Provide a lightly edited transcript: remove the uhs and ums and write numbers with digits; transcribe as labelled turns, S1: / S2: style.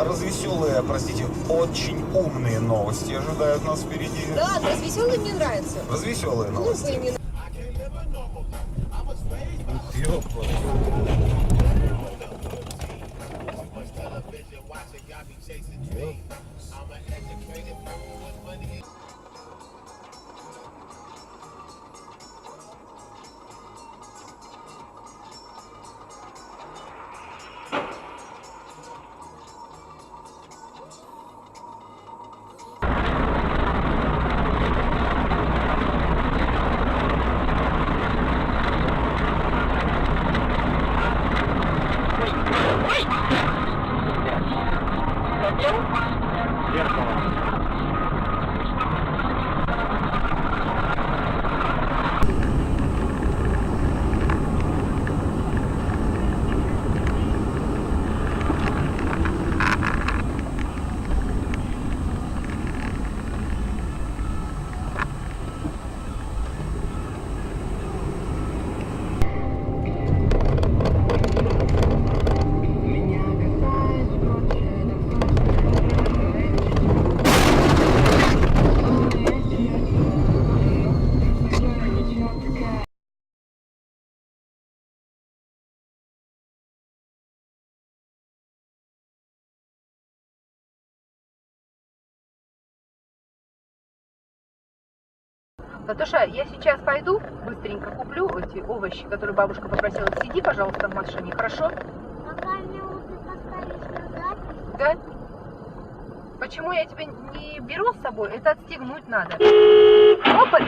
S1: Развеселые, простите, очень умные новости ожидают нас впереди.
S2: Да, развеселые мне нравятся.
S1: Развеселые новости.
S2: Глупые не Наташа, я сейчас пойду, быстренько куплю эти овощи, которые бабушка попросила. Сиди, пожалуйста, в машине, хорошо?
S3: Пока минуты поставишь назад.
S2: Да? Почему я тебя не беру с собой? Это отстегнуть надо. Опа!